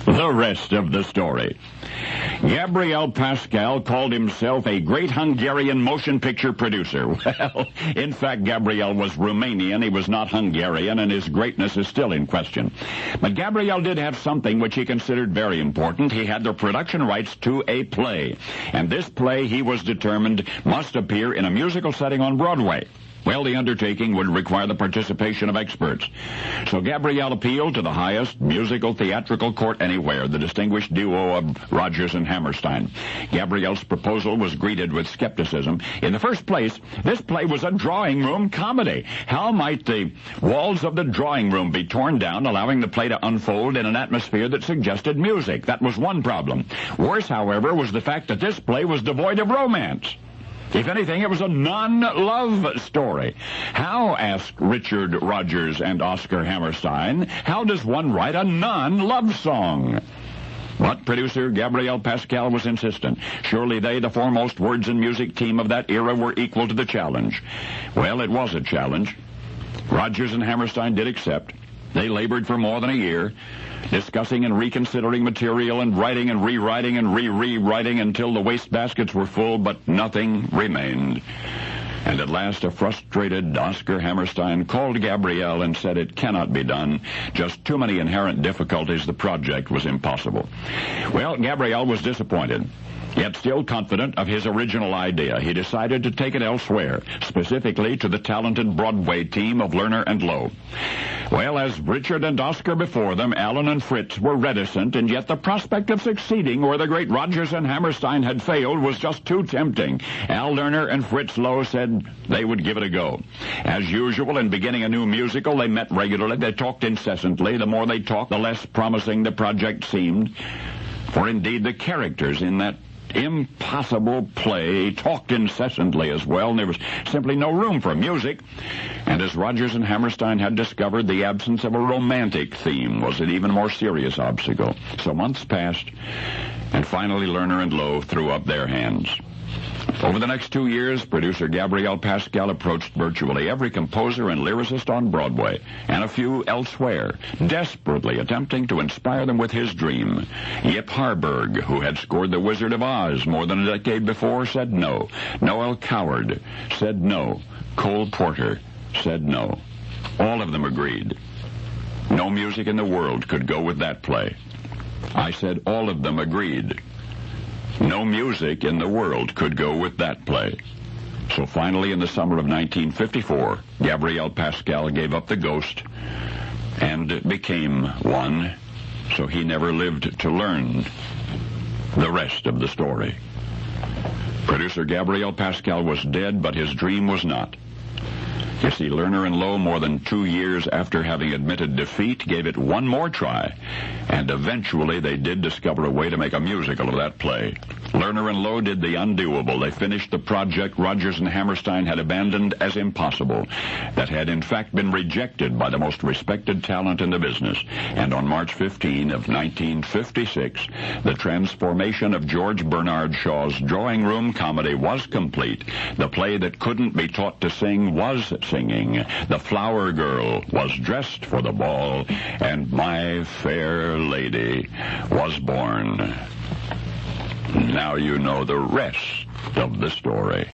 The rest of the story. Gabriel Pascal called himself a great Hungarian motion picture producer. Well, in fact, Gabriel was Romanian. He was not Hungarian, and his greatness is still in question. But Gabriel did have something which he considered very important. He had the production rights to a play. And this play, he was determined, must appear in a musical setting on Broadway. Well, the undertaking would require the participation of experts. So Gabriel appealed to the highest musical theatrical court anywhere, the distinguished duo of Rodgers and Hammerstein. Gabriel's proposal was greeted with skepticism. In the first place, this play was a drawing room comedy. How might the walls of the drawing room be torn down, allowing the play to unfold in an atmosphere that suggested music? That was one problem. Worse, however, was the fact that this play was devoid of romance. If anything, it was a non-love story. How, asked Richard Rodgers and Oscar Hammerstein, how does one write a non-love song? But producer Gabriel Pascal was insistent. Surely they, the foremost words and music team of that era, were equal to the challenge. Well, it was a challenge. Rodgers and Hammerstein did accept. They labored for more than a year, discussing and reconsidering material and writing and rewriting and rewriting until the wastebaskets were full, but nothing remained. And at last, a frustrated Oscar Hammerstein called Gabriel and said it cannot be done. Just too many inherent difficulties. The project was impossible. Well, Gabriel was disappointed, yet still confident of his original idea. He decided to take it elsewhere, specifically to the talented Broadway team of Lerner and Loewe. Well, as Richard and Oscar before them, Alan and Fritz were reticent, and yet the prospect of succeeding where the great Rodgers and Hammerstein had failed was just too tempting. Al Lerner and Fritz Loewe said they would give it a go. As usual, in beginning a new musical, they met regularly. They talked incessantly. The more they talked, the less promising the project seemed. For indeed, the characters in that impossible play talked incessantly as well, and there was simply no room for music. And as Rodgers and Hammerstein had discovered, the absence of a romantic theme was an even more serious obstacle. So months passed, and finally Lerner and Loewe threw up their hands. Over the next 2 years, producer Gabriel Pascal approached virtually every composer and lyricist on Broadway, and a few elsewhere, desperately attempting to inspire them with his dream. Yip Harburg, who had scored The Wizard of Oz more than a decade before, said no. Noel Coward said no. Cole Porter said no. All of them agreed. No music in the world could go with that play. I said all of them agreed. No music in the world could go with that play. So finally, in the summer of 1954, Gabriel Pascal gave up the ghost and became one, so he never lived to learn the rest of the story. Producer Gabriel Pascal was dead, but his dream was not. You see, Lerner and Loewe, more than 2 years after having admitted defeat, gave it one more try, and eventually they did discover a way to make a musical of that play. Lerner and Loewe did the undoable. They finished the project Rodgers and Hammerstein had abandoned as impossible, that had in fact been rejected by the most respected talent in the business. And on March 15 of 1956, the transformation of George Bernard Shaw's drawing room comedy was complete. The play that couldn't be taught to sing was singing. The Flower Girl was dressed for the ball, and My Fair Lady was born. Now you know the rest of the story.